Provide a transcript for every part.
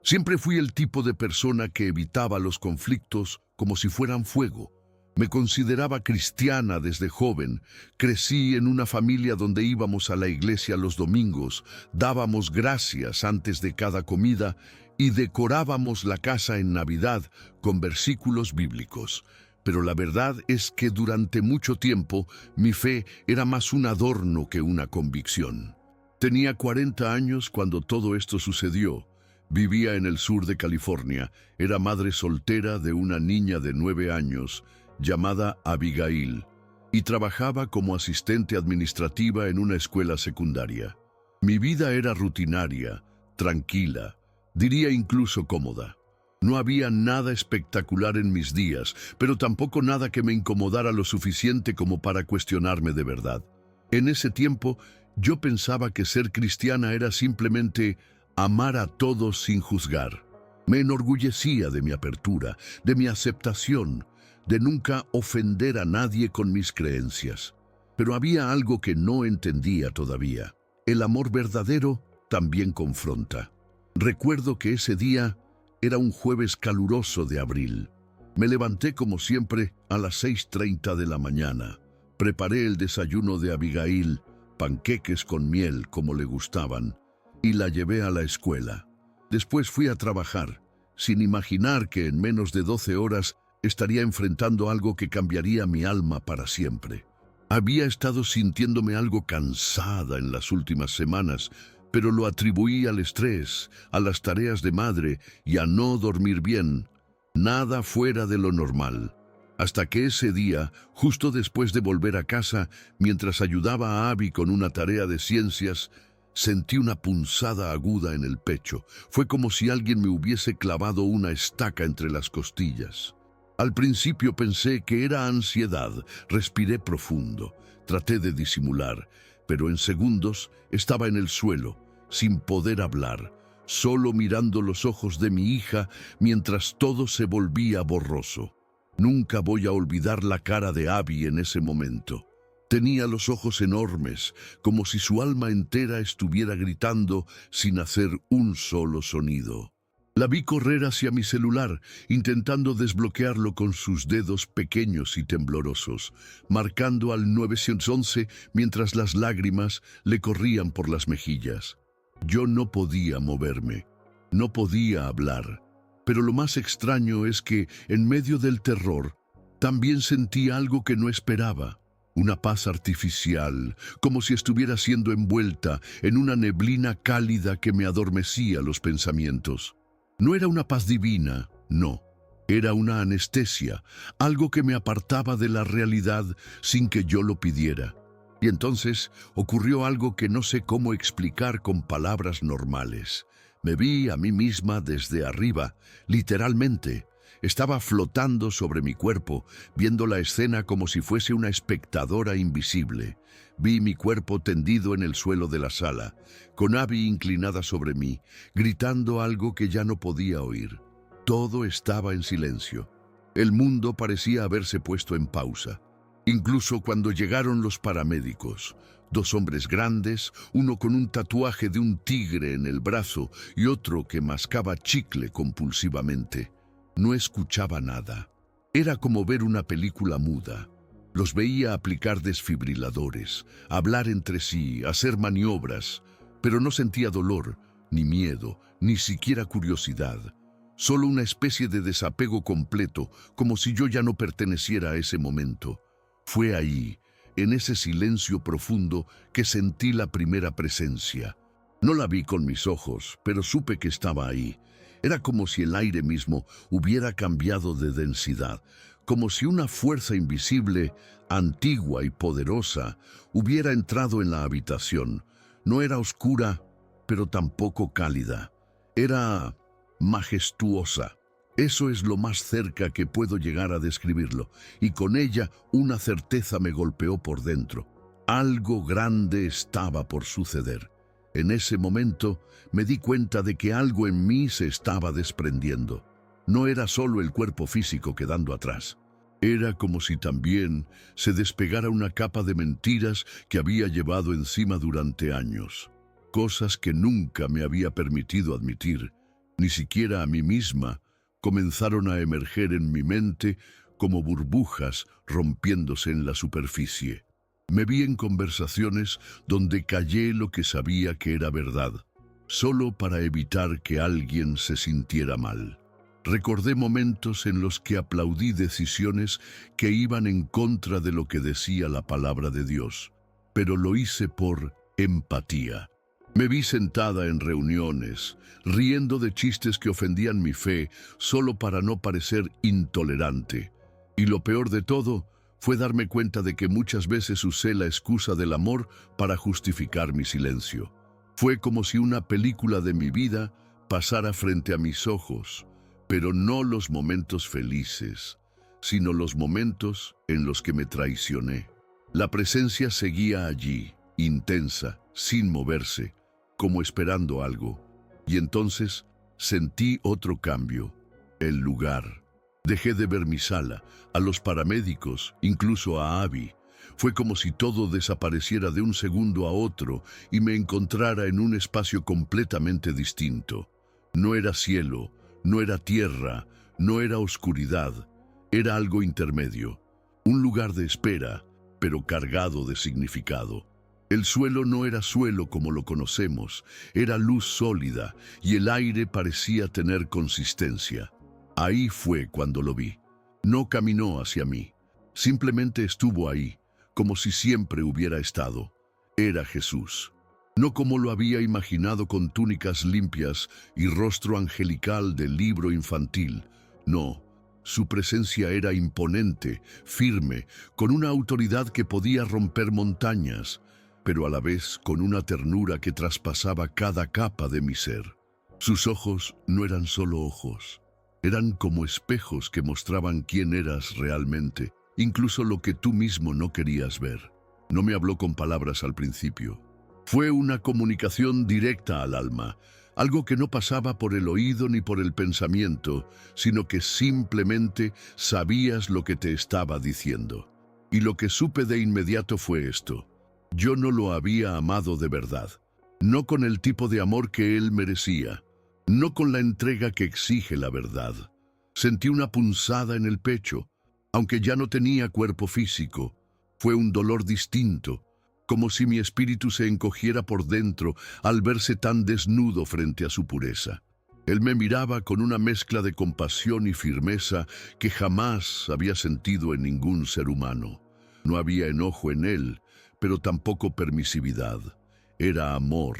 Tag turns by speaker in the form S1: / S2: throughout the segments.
S1: Siempre fui el tipo de persona que evitaba los conflictos como si fueran fuego. Me consideraba cristiana desde joven. Crecí en una familia donde íbamos a la iglesia los domingos, dábamos gracias antes de cada comida y decorábamos la casa en Navidad con versículos bíblicos. Pero la verdad es que durante mucho tiempo mi fe era más un adorno que una convicción. Tenía 40 años cuando todo esto sucedió. Vivía en el sur de California. Era madre soltera de una niña de 9 años, llamada Abigail, y trabajaba como asistente administrativa en una escuela secundaria. Mi vida era rutinaria, tranquila, diría incluso cómoda. No había nada espectacular en mis días, pero tampoco nada que me incomodara lo suficiente como para cuestionarme de verdad. En ese tiempo, yo pensaba que ser cristiana era simplemente amar a todos sin juzgar. Me enorgullecía de mi apertura, de mi aceptación, de nunca ofender a nadie con mis creencias. Pero había algo que no entendía todavía. El amor verdadero también confronta. Recuerdo que ese día era un jueves caluroso de abril. Me levanté como siempre a las 6:30 de la mañana. Preparé el desayuno de Abigail, panqueques con miel como le gustaban, y la llevé a la escuela. Después fui a trabajar, sin imaginar que en menos de 12 horas estaría enfrentando algo que cambiaría mi alma para siempre. Había estado sintiéndome algo cansada en las últimas semanas, pero lo atribuí al estrés, a las tareas de madre y a no dormir bien. Nada fuera de lo normal. Hasta que ese día, justo después de volver a casa, mientras ayudaba a Abby con una tarea de ciencias, sentí una punzada aguda en el pecho. Fue como si alguien me hubiese clavado una estaca entre las costillas. Al principio pensé que era ansiedad. Respiré profundo. Traté de disimular, pero en segundos estaba en el suelo, sin poder hablar, solo mirando los ojos de mi hija mientras todo se volvía borroso. Nunca voy a olvidar la cara de Abby en ese momento. Tenía los ojos enormes, como si su alma entera estuviera gritando sin hacer un solo sonido. La vi correr hacia mi celular, intentando desbloquearlo con sus dedos pequeños y temblorosos, marcando al 911 mientras las lágrimas le corrían por las mejillas. Yo no podía moverme, no podía hablar, pero lo más extraño es que, en medio del terror, también sentí algo que no esperaba. Una paz artificial, como si estuviera siendo envuelta en una neblina cálida que me adormecía los pensamientos. No era una paz divina, no. Era una anestesia, algo que me apartaba de la realidad sin que yo lo pidiera. Y entonces ocurrió algo que no sé cómo explicar con palabras normales. Me vi a mí misma desde arriba, literalmente. Estaba flotando sobre mi cuerpo, viendo la escena como si fuese una espectadora invisible. Vi mi cuerpo tendido en el suelo de la sala, con Abby inclinada sobre mí, gritando algo que ya no podía oír. Todo estaba en silencio. El mundo parecía haberse puesto en pausa. Incluso cuando llegaron los paramédicos, 2 hombres grandes, uno con un tatuaje de un tigre en el brazo y otro que mascaba chicle compulsivamente. No escuchaba nada. Era como ver una película muda. Los veía aplicar desfibriladores, hablar entre sí, hacer maniobras, pero no sentía dolor, ni miedo, ni siquiera curiosidad. Solo una especie de desapego completo, como si yo ya no perteneciera a ese momento. Fue ahí, en ese silencio profundo, que sentí la primera presencia. No la vi con mis ojos, pero supe que estaba ahí. Era como si el aire mismo hubiera cambiado de densidad, como si una fuerza invisible, antigua y poderosa, hubiera entrado en la habitación. No era oscura, pero tampoco cálida. Era majestuosa. Eso es lo más cerca que puedo llegar a describirlo, y con ella una certeza me golpeó por dentro. Algo grande estaba por suceder. En ese momento me di cuenta de que algo en mí se estaba desprendiendo. No era solo el cuerpo físico quedando atrás. Era como si también se despegara una capa de mentiras que había llevado encima durante años. Cosas que nunca me había permitido admitir. ni siquiera a mí misma, comenzaron a emerger en mi mente como burbujas rompiéndose en la superficie. Me vi en conversaciones donde callé lo que sabía que era verdad, solo para evitar que alguien se sintiera mal. Recordé momentos en los que aplaudí decisiones que iban en contra de lo que decía la palabra de Dios, pero lo hice por empatía. Me vi sentada en reuniones, riendo de chistes que ofendían mi fe solo para no parecer intolerante. Y lo peor de todo fue darme cuenta de que muchas veces usé la excusa del amor para justificar mi silencio. Fue como si una película de mi vida pasara frente a mis ojos, pero no los momentos felices, sino los momentos en los que me traicioné. La presencia seguía allí, intensa, sin moverse, como esperando algo. Y entonces sentí otro cambio, el lugar. Dejé de ver mi sala, a los paramédicos, incluso a Abby. Fue como si todo desapareciera de un segundo a otro y me encontrara en un espacio completamente distinto. No era cielo, no era tierra, no era oscuridad, era algo intermedio. Un lugar de espera, pero cargado de significado. El suelo no era suelo como lo conocemos, era luz sólida y el aire parecía tener consistencia. Ahí fue cuando lo vi. No caminó hacia mí, simplemente estuvo ahí, como si siempre hubiera estado. Era Jesús. No como lo había imaginado con túnicas limpias y rostro angelical del libro infantil. No, su presencia era imponente, firme, con una autoridad que podía romper montañas, pero a la vez con una ternura que traspasaba cada capa de mi ser. Sus ojos no eran solo ojos. Eran como espejos que mostraban quién eras realmente, incluso lo que tú mismo no querías ver. No me habló con palabras al principio. Fue una comunicación directa al alma, algo que no pasaba por el oído ni por el pensamiento, sino que simplemente sabías lo que te estaba diciendo. Y lo que supe de inmediato fue esto: yo no lo había amado de verdad, no con el tipo de amor que él merecía. No con la entrega que exige la verdad. Sentí una punzada en el pecho, aunque ya no tenía cuerpo físico. Fue un dolor distinto, como si mi espíritu se encogiera por dentro al verse tan desnudo frente a su pureza. Él me miraba con una mezcla de compasión y firmeza que jamás había sentido en ningún ser humano. No había enojo en él, pero tampoco permisividad. Era amor,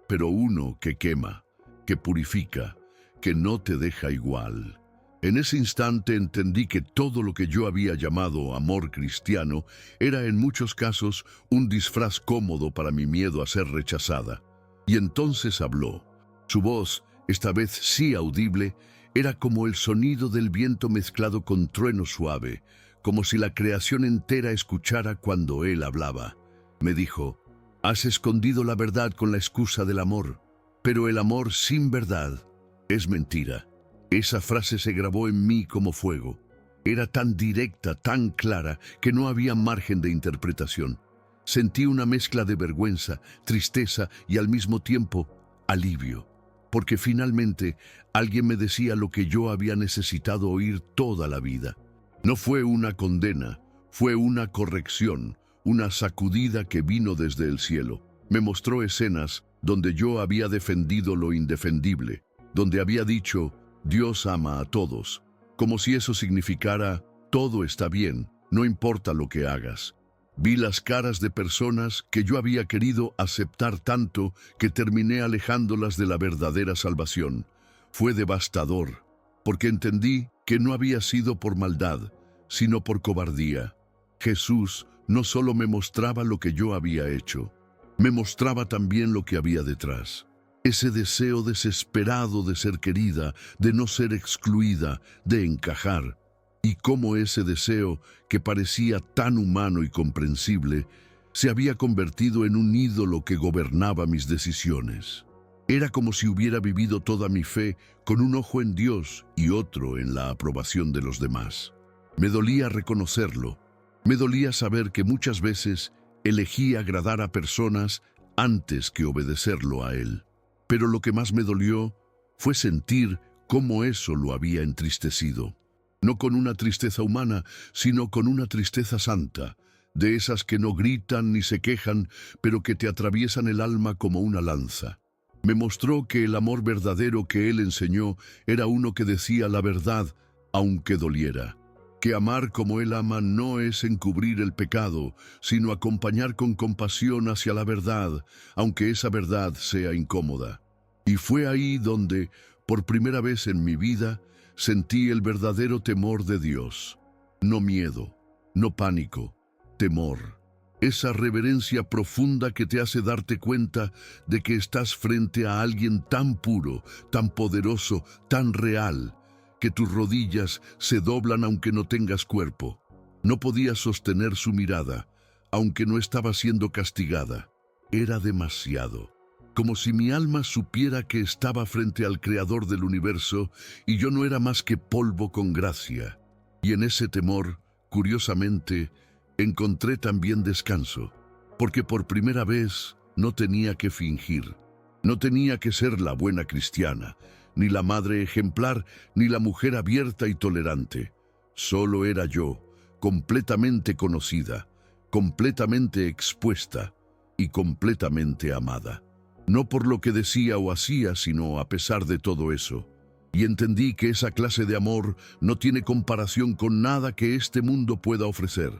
S1: pero uno que quema, que purifica, que no te deja igual. En ese instante entendí que todo lo que yo había llamado amor cristiano era en muchos casos un disfraz cómodo para mi miedo a ser rechazada. Y entonces habló. Su voz, esta vez sí audible, era como el sonido del viento mezclado con trueno suave, como si la creación entera escuchara cuando él hablaba. Me dijo: «Has escondido la verdad con la excusa del amor, pero el amor sin verdad es mentira». Esa frase se grabó en mí como fuego. Era tan directa, tan clara, que no había margen de interpretación. Sentí una mezcla de vergüenza, tristeza y al mismo tiempo alivio, porque finalmente alguien me decía lo que yo había necesitado oír toda la vida. No fue una condena, fue una corrección, una sacudida que vino desde el cielo. Me mostró escenas donde yo había defendido lo indefendible, donde había dicho: Dios ama a todos, como si eso significara: todo está bien, no importa lo que hagas. Vi las caras de personas que yo había querido aceptar tanto que terminé alejándolas de la verdadera salvación. Fue devastador, porque entendí que no había sido por maldad, sino por cobardía. Jesús no solo me mostraba lo que yo había hecho, me mostraba también lo que había detrás. Ese deseo desesperado de ser querida, de no ser excluida, de encajar. Y cómo ese deseo, que parecía tan humano y comprensible, se había convertido en un ídolo que gobernaba mis decisiones. Era como si hubiera vivido toda mi fe con un ojo en Dios y otro en la aprobación de los demás. Me dolía reconocerlo. Me dolía saber que muchas veces elegí agradar a personas antes que obedecerlo a Él. Pero lo que más me dolió fue sentir cómo eso lo había entristecido. No con una tristeza humana, sino con una tristeza santa, de esas que no gritan ni se quejan, pero que te atraviesan el alma como una lanza. Me mostró que el amor verdadero que él enseñó era uno que decía la verdad, aunque doliera. Que amar como él ama no es encubrir el pecado, sino acompañar con compasión hacia la verdad, aunque esa verdad sea incómoda. Y fue ahí donde, por primera vez en mi vida, sentí el verdadero temor de Dios. No miedo, no pánico, temor. Esa reverencia profunda que te hace darte cuenta de que estás frente a alguien tan puro, tan poderoso, tan real, que tus rodillas se doblan aunque no tengas cuerpo. No podías sostener su mirada, aunque no estaba siendo castigada. Era demasiado. Como si mi alma supiera que estaba frente al Creador del universo y yo no era más que polvo con gracia. Y en ese temor, curiosamente, encontré también descanso, porque por primera vez no tenía que fingir. No tenía que ser la buena cristiana, ni la madre ejemplar, ni la mujer abierta y tolerante. Solo era yo, completamente conocida, completamente expuesta y completamente amada. No por lo que decía o hacía, sino a pesar de todo eso. Y entendí que esa clase de amor no tiene comparación con nada que este mundo pueda ofrecer.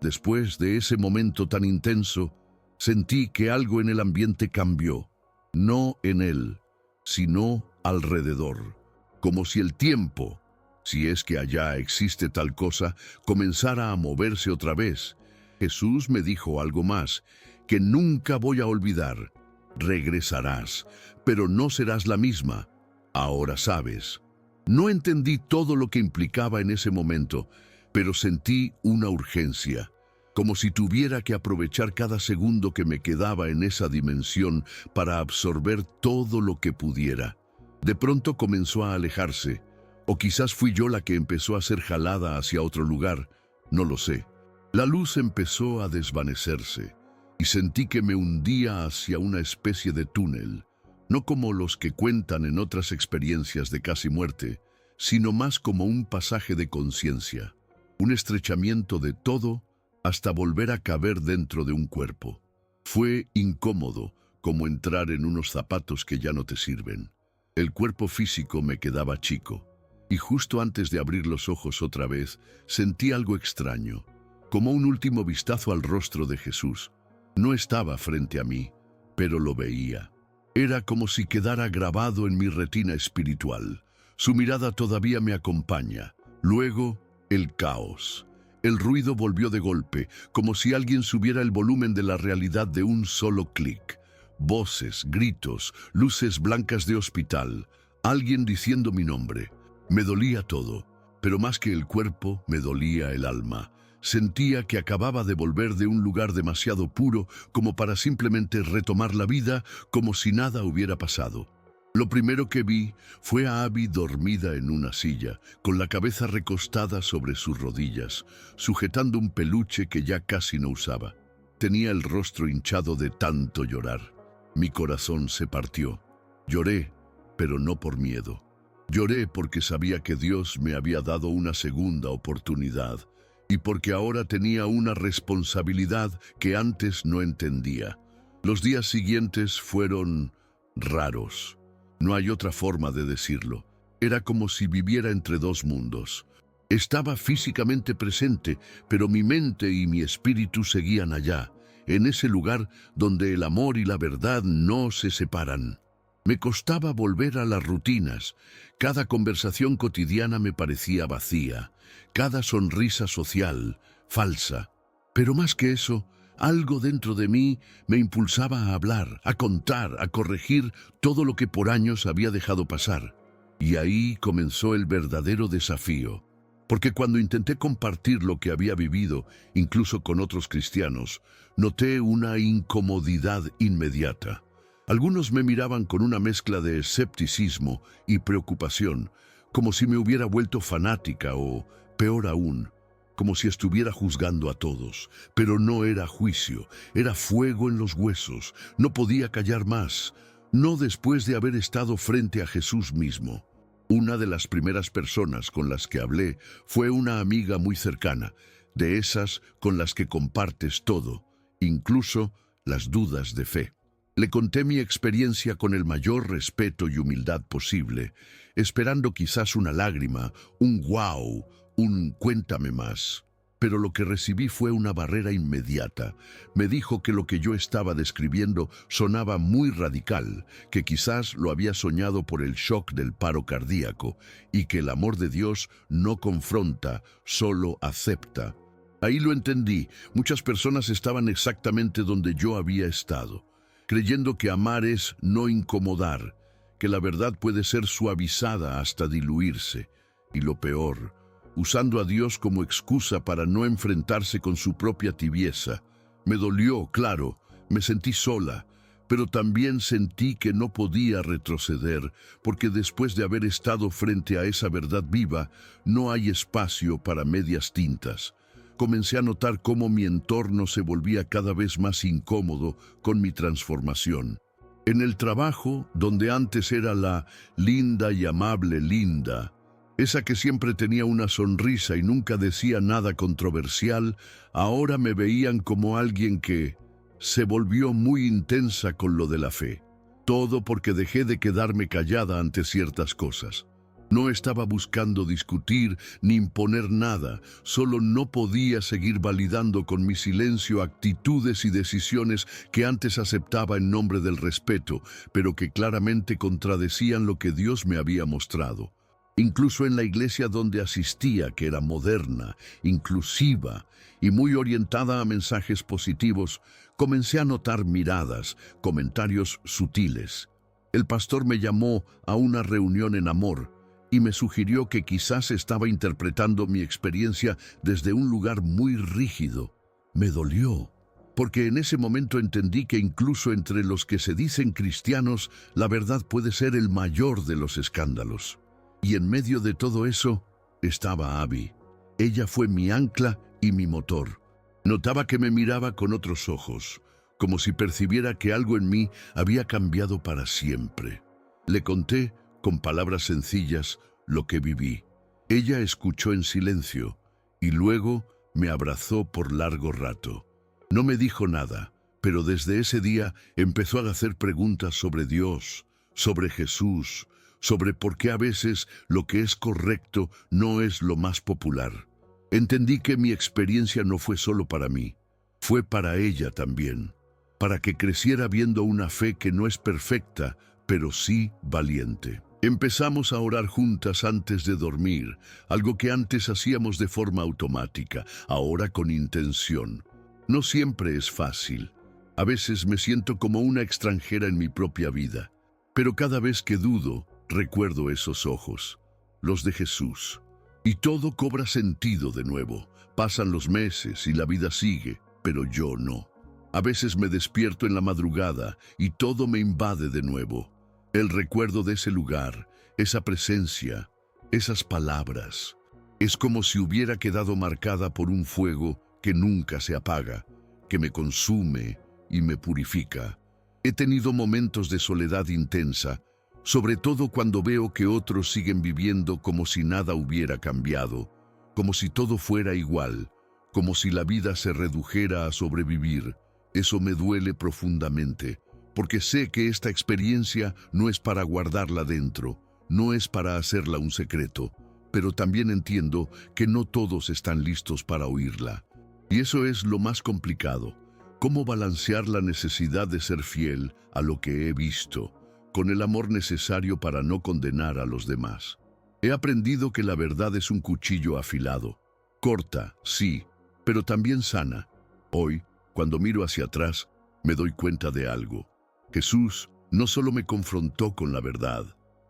S1: Después de ese momento tan intenso, sentí que algo en el ambiente cambió. No en él, sino alrededor. Como si el tiempo, si es que allá existe tal cosa, comenzara a moverse otra vez. Jesús me dijo algo más, que nunca voy a olvidar. Regresarás, pero no serás la misma. Ahora sabes. No entendí todo lo que implicaba en ese momento, pero sentí una urgencia, como si tuviera que aprovechar cada segundo que me quedaba en esa dimensión para absorber todo lo que pudiera. De pronto comenzó a alejarse, o quizás fui yo la que empezó a ser jalada hacia otro lugar, no lo sé. La luz empezó a desvanecerse, y sentí que me hundía hacia una especie de túnel, no como los que cuentan en otras experiencias de casi muerte, sino más como un pasaje de conciencia, un estrechamiento de todo hasta volver a caber dentro de un cuerpo. Fue incómodo, como entrar en unos zapatos que ya no te sirven. El cuerpo físico me quedaba chico, y justo antes de abrir los ojos otra vez, sentí algo extraño, como un último vistazo al rostro de Jesús. No estaba frente a mí, pero lo veía. Era como si quedara grabado en mi retina espiritual. Su mirada todavía me acompaña. Luego, el caos. El ruido volvió de golpe, como si alguien subiera el volumen de la realidad de un solo clic. Voces, gritos, luces blancas de hospital. Alguien diciendo mi nombre. Me dolía todo, pero más que el cuerpo, me dolía el alma. Sentía que acababa de volver de un lugar demasiado puro como para simplemente retomar la vida como si nada hubiera pasado. Lo primero que vi fue a Abby dormida en una silla, con la cabeza recostada sobre sus rodillas, sujetando un peluche que ya casi no usaba. Tenía el rostro hinchado de tanto llorar. Mi corazón se partió. Lloré, pero no por miedo. Lloré porque sabía que Dios me había dado una segunda oportunidad, y porque ahora tenía una responsabilidad que antes no entendía. Los días siguientes fueron raros. No hay otra forma de decirlo. Era como si viviera entre dos mundos. Estaba físicamente presente, pero mi mente y mi espíritu seguían allá, en ese lugar donde el amor y la verdad no se separan. Me costaba volver a las rutinas. Cada conversación cotidiana me parecía vacía, cada sonrisa social, falsa. Pero más que eso, algo dentro de mí me impulsaba a hablar, a contar, a corregir todo lo que por años había dejado pasar. Y ahí comenzó el verdadero desafío. Porque cuando intenté compartir lo que había vivido, incluso con otros cristianos, noté una incomodidad inmediata. Algunos me miraban con una mezcla de escepticismo y preocupación, como si me hubiera vuelto fanática o, peor aún, como si estuviera juzgando a todos. Pero no era juicio, era fuego en los huesos. No podía callar más. no después de haber estado frente a Jesús mismo. Una de las primeras personas con las que hablé fue una amiga muy cercana, de esas con las que compartes todo, incluso las dudas de fe. Le conté mi experiencia con el mayor respeto y humildad posible, esperando quizás una lágrima, un wow, un cuéntame más. Pero lo que recibí fue una barrera inmediata. Me dijo que lo que yo estaba describiendo sonaba muy radical, que quizás lo había soñado por el shock del paro cardíaco, y que el amor de Dios no confronta, solo acepta. Ahí lo entendí. Muchas personas estaban exactamente donde yo había estado, creyendo que amar es no incomodar, que la verdad puede ser suavizada hasta diluirse, y lo peor, usando a Dios como excusa para no enfrentarse con su propia tibieza. Me dolió, claro, me sentí sola, pero también sentí que no podía retroceder, porque después de haber estado frente a esa verdad viva, no hay espacio para medias tintas. Comencé a notar cómo mi entorno se volvía cada vez más incómodo con mi transformación. En el trabajo, donde antes era la linda y amable Linda, esa que siempre tenía una sonrisa y nunca decía nada controversial, ahora me veían como alguien que se volvió muy intensa con lo de la fe. Todo porque dejé de quedarme callada ante ciertas cosas. No estaba buscando discutir ni imponer nada, solo no podía seguir validando con mi silencio actitudes y decisiones que antes aceptaba en nombre del respeto, pero que claramente contradecían lo que Dios me había mostrado. Incluso en la iglesia donde asistía, que era moderna, inclusiva y muy orientada a mensajes positivos, comencé a notar miradas, comentarios sutiles. El pastor me llamó a una reunión en amor y me sugirió que quizás estaba interpretando mi experiencia desde un lugar muy rígido. Me dolió, porque en ese momento entendí que incluso entre los que se dicen cristianos, la verdad puede ser el mayor de los escándalos. Y en medio de todo eso estaba Abby. Ella fue mi ancla y mi motor. Notaba que me miraba con otros ojos, como si percibiera que algo en mí había cambiado para siempre. Le conté, con palabras sencillas, lo que viví. Ella escuchó en silencio y luego me abrazó por largo rato. No me dijo nada, pero desde ese día empezó a hacer preguntas sobre Dios, sobre Jesús, sobre por qué a veces lo que es correcto no es lo más popular. Entendí que mi experiencia no fue solo para mí, fue para ella también, para que creciera viendo una fe que no es perfecta, pero sí valiente. Empezamos a orar juntas antes de dormir, algo que antes hacíamos de forma automática, ahora con intención. No siempre es fácil. A veces me siento como una extranjera en mi propia vida, pero cada vez que dudo, recuerdo esos ojos, los de Jesús, y todo cobra sentido de nuevo. Pasan los meses y la vida sigue, pero yo no. A veces me despierto en la madrugada y todo me invade de nuevo. El recuerdo de ese lugar, esa presencia, esas palabras, es como si hubiera quedado marcada por un fuego que nunca se apaga, que me consume y me purifica. He tenido momentos de soledad intensa, sobre todo cuando veo que otros siguen viviendo como si nada hubiera cambiado, como si todo fuera igual, como si la vida se redujera a sobrevivir. Eso me duele profundamente, porque sé que esta experiencia no es para guardarla dentro, no es para hacerla un secreto, pero también entiendo que no todos están listos para oírla. Y eso es lo más complicado, cómo balancear la necesidad de ser fiel a lo que he visto, con el amor necesario para no condenar a los demás. He aprendido que la verdad es un cuchillo afilado. Corta, sí, pero también sana. Hoy, cuando miro hacia atrás, me doy cuenta de algo. Jesús no solo me confrontó con la verdad,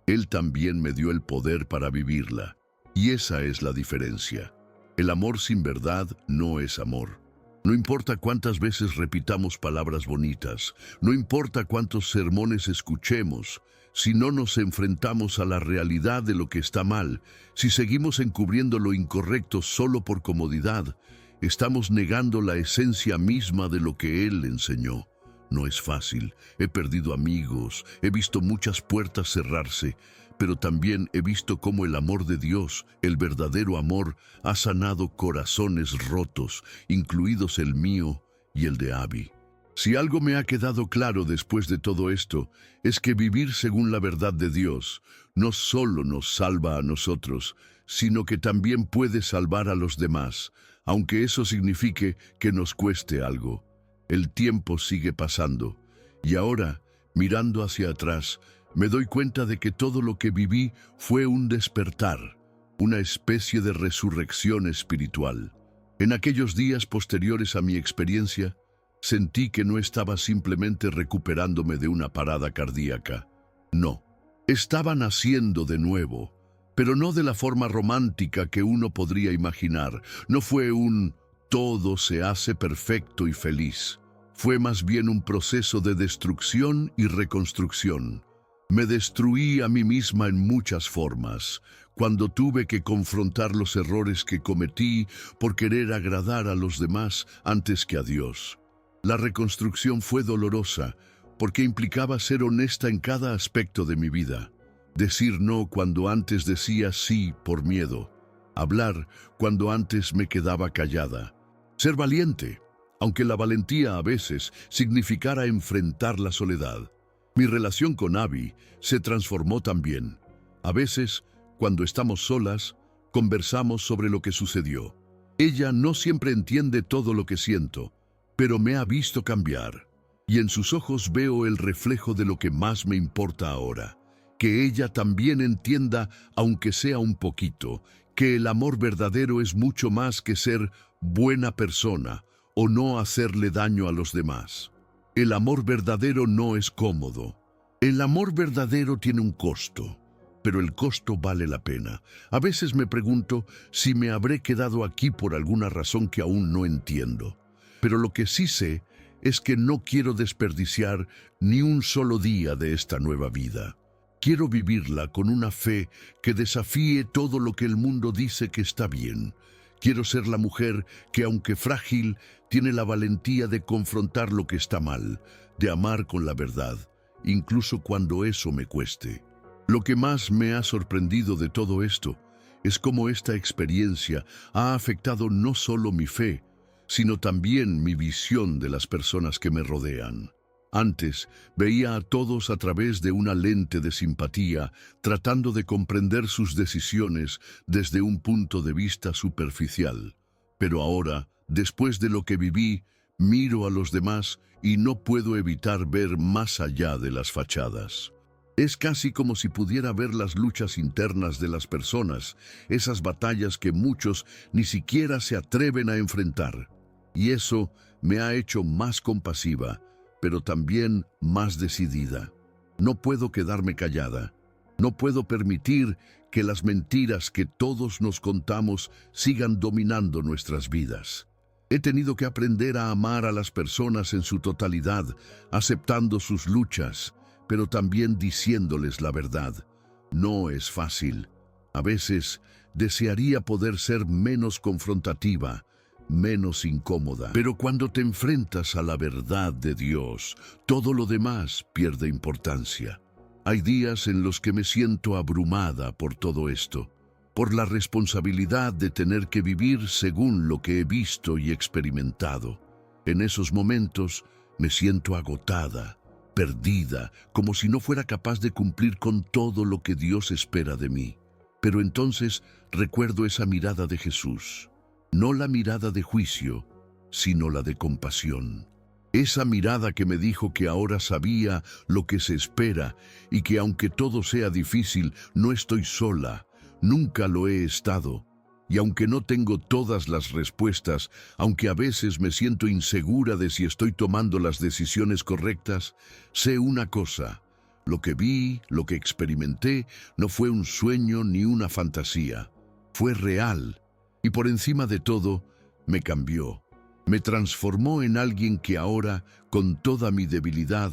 S1: Él también me dio el poder para vivirla. Y esa es la diferencia. El amor sin verdad no es amor. No importa cuántas veces repitamos palabras bonitas, no importa cuántos sermones escuchemos, si no nos enfrentamos a la realidad de lo que está mal, si seguimos encubriendo lo incorrecto solo por comodidad, estamos negando la esencia misma de lo que Él enseñó. No es fácil. He perdido amigos, he visto muchas puertas cerrarse, pero también he visto cómo el amor de Dios, el verdadero amor, ha sanado corazones rotos, incluidos el mío y el de Abby. Si algo me ha quedado claro después de todo esto, es que vivir según la verdad de Dios no solo nos salva a nosotros, sino que también puede salvar a los demás, aunque eso signifique que nos cueste algo. El tiempo sigue pasando, y ahora, mirando hacia atrás, me doy cuenta de que todo lo que viví fue un despertar, una especie de resurrección espiritual. En aquellos días posteriores a mi experiencia, sentí que no estaba simplemente recuperándome de una parada cardíaca. No, estaba naciendo de nuevo, pero no de la forma romántica que uno podría imaginar. No fue un todo se hace perfecto y feliz. Fue más bien un proceso de destrucción y reconstrucción. Me destruí a mí misma en muchas formas, cuando tuve que confrontar los errores que cometí por querer agradar a los demás antes que a Dios. La reconstrucción fue dolorosa, porque implicaba ser honesta en cada aspecto de mi vida. Decir no cuando antes decía sí por miedo. Hablar cuando antes me quedaba callada. Ser valiente, aunque la valentía a veces significara enfrentar la soledad. Mi relación con Abby se transformó también. A veces, cuando estamos solas, conversamos sobre lo que sucedió. Ella no siempre entiende todo lo que siento, pero me ha visto cambiar. Y en sus ojos veo el reflejo de lo que más me importa ahora. Que ella también entienda, aunque sea un poquito, que el amor verdadero es mucho más que ser buena persona o no hacerle daño a los demás. El amor verdadero no es cómodo. El amor verdadero tiene un costo, pero el costo vale la pena. A veces me pregunto si me habré quedado aquí por alguna razón que aún no entiendo. Pero lo que sí sé es que no quiero desperdiciar ni un solo día de esta nueva vida. Quiero vivirla con una fe que desafíe todo lo que el mundo dice que está bien. Quiero ser la mujer que, aunque frágil, tiene la valentía de confrontar lo que está mal, de amar con la verdad, incluso cuando eso me cueste. Lo que más me ha sorprendido de todo esto es cómo esta experiencia ha afectado no solo mi fe, sino también mi visión de las personas que me rodean. Antes veía a todos a través de una lente de simpatía, tratando de comprender sus decisiones desde un punto de vista superficial. Pero ahora, después de lo que viví, miro a los demás y no puedo evitar ver más allá de las fachadas. Es casi como si pudiera ver las luchas internas de las personas, esas batallas que muchos ni siquiera se atreven a enfrentar. Y eso me ha hecho más compasiva, pero también más decidida. No puedo quedarme callada. No puedo permitir que las mentiras que todos nos contamos sigan dominando nuestras vidas. He tenido que aprender a amar a las personas en su totalidad, aceptando sus luchas, pero también diciéndoles la verdad. No es fácil. A veces desearía poder ser menos confrontativa, menos incómoda. Pero cuando te enfrentas a la verdad de Dios, todo lo demás pierde importancia. Hay días en los que me siento abrumada por todo esto, por la responsabilidad de tener que vivir según lo que he visto y experimentado. En esos momentos me siento agotada, perdida, como si no fuera capaz de cumplir con todo lo que Dios espera de mí. Pero entonces recuerdo esa mirada de Jesús. No la mirada de juicio, sino la de compasión. Esa mirada que me dijo que ahora sabía lo que se espera y que aunque todo sea difícil, no estoy sola, nunca lo he estado. Y aunque no tengo todas las respuestas, aunque a veces me siento insegura de si estoy tomando las decisiones correctas, sé una cosa: lo que vi, lo que experimenté, no fue un sueño ni una fantasía. Fue real. Y por encima de todo, me cambió. Me transformó en alguien que ahora, con toda mi debilidad,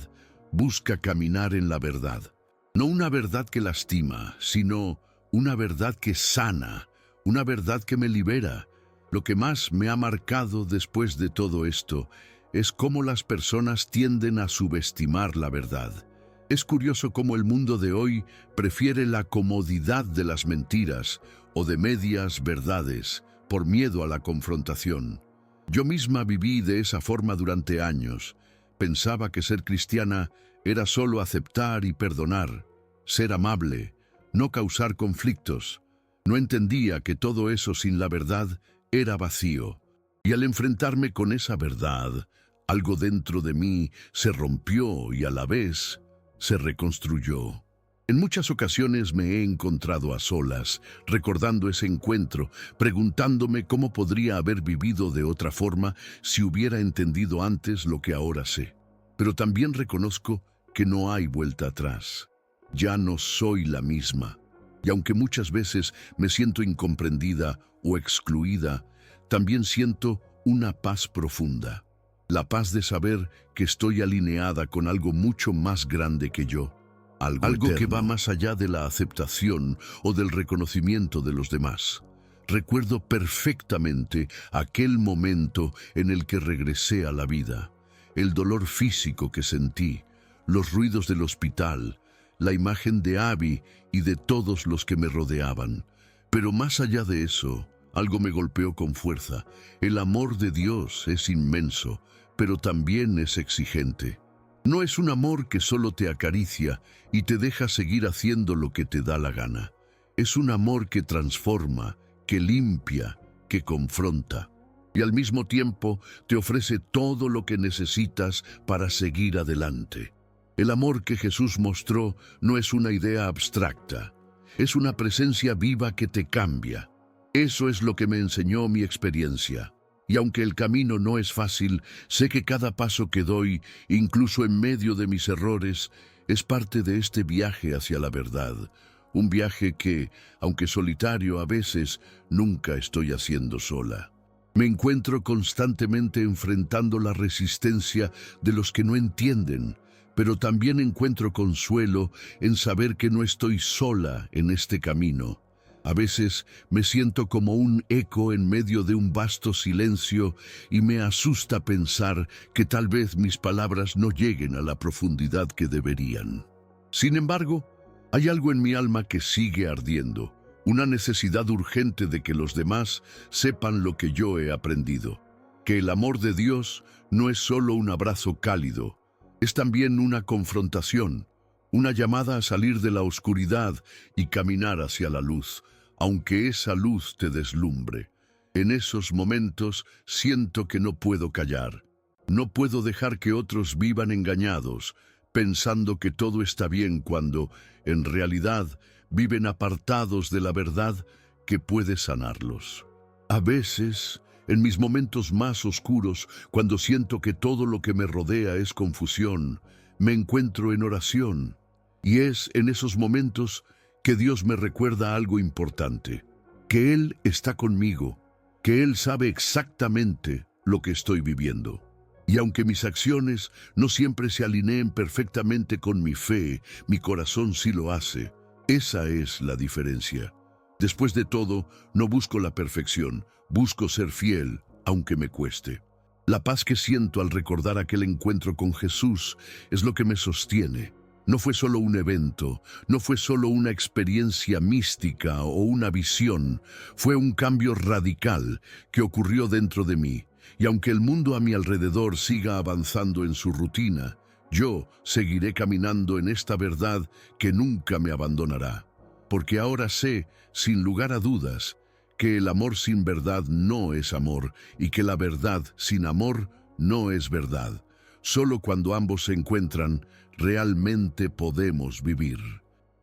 S1: busca caminar en la verdad. No una verdad que lastima, sino una verdad que sana, una verdad que me libera. Lo que más me ha marcado después de todo esto es cómo las personas tienden a subestimar la verdad. Es curioso cómo el mundo de hoy prefiere la comodidad de las mentiras o de medias verdades por miedo a la confrontación. Yo misma viví de esa forma durante años. Pensaba que ser cristiana era solo aceptar y perdonar, ser amable, no causar conflictos. No entendía que todo eso sin la verdad era vacío. Y al enfrentarme con esa verdad, algo dentro de mí se rompió y a la vez se reconstruyó. En muchas ocasiones me he encontrado a solas, recordando ese encuentro, preguntándome cómo podría haber vivido de otra forma si hubiera entendido antes lo que ahora sé. Pero también reconozco que no hay vuelta atrás. Ya no soy la misma. Y aunque muchas veces me siento incomprendida o excluida, también siento una paz profunda. La paz de saber que estoy alineada con algo mucho más grande que yo. Algo que va más allá de la aceptación o del reconocimiento de los demás. Recuerdo perfectamente aquel momento en el que regresé a la vida. El dolor físico que sentí, los ruidos del hospital, la imagen de Abby y de todos los que me rodeaban. Pero más allá de eso, algo me golpeó con fuerza. El amor de Dios es inmenso, pero también es exigente. No es un amor que solo te acaricia y te deja seguir haciendo lo que te da la gana. Es un amor que transforma, que limpia, que confronta. Y al mismo tiempo te ofrece todo lo que necesitas para seguir adelante. El amor que Jesús mostró no es una idea abstracta. Es una presencia viva que te cambia. Eso es lo que me enseñó mi experiencia. Y aunque el camino no es fácil, sé que cada paso que doy, incluso en medio de mis errores, es parte de este viaje hacia la verdad. Un viaje que, aunque solitario a veces, nunca estoy haciendo sola. Me encuentro constantemente enfrentando la resistencia de los que no entienden, pero también encuentro consuelo en saber que no estoy sola en este camino. A veces me siento como un eco en medio de un vasto silencio y me asusta pensar que tal vez mis palabras no lleguen a la profundidad que deberían. Sin embargo, hay algo en mi alma que sigue ardiendo, una necesidad urgente de que los demás sepan lo que yo he aprendido, que el amor de Dios no es solo un abrazo cálido, es también una confrontación, una llamada a salir de la oscuridad y caminar hacia la luz, aunque esa luz te deslumbre. En esos momentos siento que no puedo callar. No puedo dejar que otros vivan engañados, pensando que todo está bien cuando, en realidad, viven apartados de la verdad que puede sanarlos. A veces, en mis momentos más oscuros, cuando siento que todo lo que me rodea es confusión, me encuentro en oración. Y es en esos momentos que Dios me recuerda algo importante, que Él está conmigo, que Él sabe exactamente lo que estoy viviendo. Y aunque mis acciones no siempre se alineen perfectamente con mi fe, mi corazón sí lo hace. Esa es la diferencia. Después de todo, no busco la perfección, busco ser fiel, aunque me cueste. La paz que siento al recordar aquel encuentro con Jesús es lo que me sostiene. No fue solo un evento, no fue solo una experiencia mística o una visión, fue un cambio radical que ocurrió dentro de mí. Y aunque el mundo a mi alrededor siga avanzando en su rutina, yo seguiré caminando en esta verdad que nunca me abandonará. Porque ahora sé, sin lugar a dudas, que el amor sin verdad no es amor y que la verdad sin amor no es verdad. Solo cuando ambos se encuentran, realmente podemos vivir.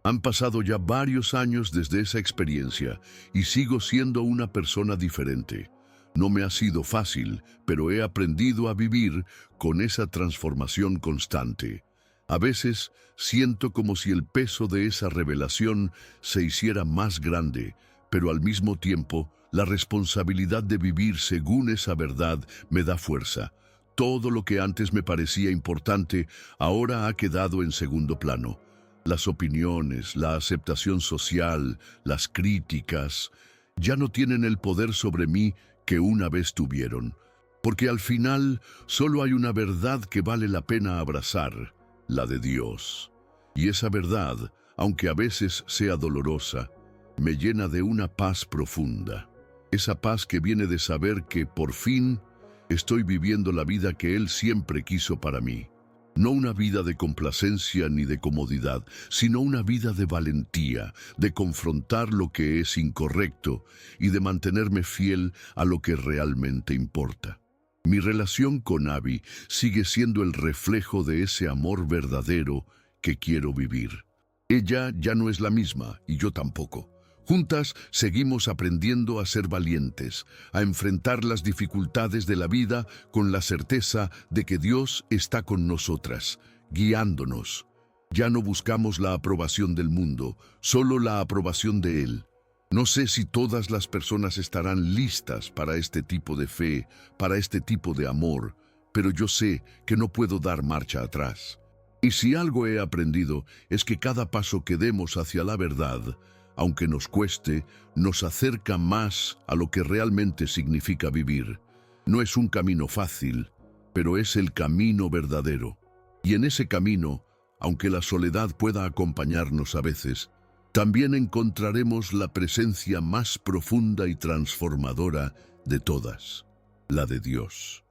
S1: Han pasado ya varios años desde esa experiencia y sigo siendo una persona diferente. No me ha sido fácil, pero he aprendido a vivir con esa transformación constante. A veces siento como si el peso de esa revelación se hiciera más grande, pero al mismo tiempo la responsabilidad de vivir según esa verdad me da fuerza. Todo lo que antes me parecía importante ahora ha quedado en segundo plano. Las opiniones, la aceptación social, las críticas, ya no tienen el poder sobre mí que una vez tuvieron. porque al final solo hay una verdad que vale la pena abrazar, la de Dios. Y esa verdad, aunque a veces sea dolorosa, me llena de una paz profunda. Esa paz que viene de saber que, por fin, estoy viviendo la vida que Él siempre quiso para mí. No una vida de complacencia ni de comodidad, sino una vida de valentía, de confrontar lo que es incorrecto y de mantenerme fiel a lo que realmente importa. Mi relación con Abby sigue siendo el reflejo de ese amor verdadero que quiero vivir. Ella ya no es la misma y yo tampoco. Juntas seguimos aprendiendo a ser valientes, a enfrentar las dificultades de la vida con la certeza de que Dios está con nosotras, guiándonos. Ya no buscamos la aprobación del mundo, solo la aprobación de Él. No sé si todas las personas estarán listas para este tipo de fe, para este tipo de amor, pero yo sé que no puedo dar marcha atrás. Y si algo he aprendido es que cada paso que demos hacia la verdad, aunque nos cueste, nos acerca más a lo que realmente significa vivir. No es un camino fácil, pero es el camino verdadero. Y en ese camino, aunque la soledad pueda acompañarnos a veces, también encontraremos la presencia más profunda y transformadora de todas, la de Dios.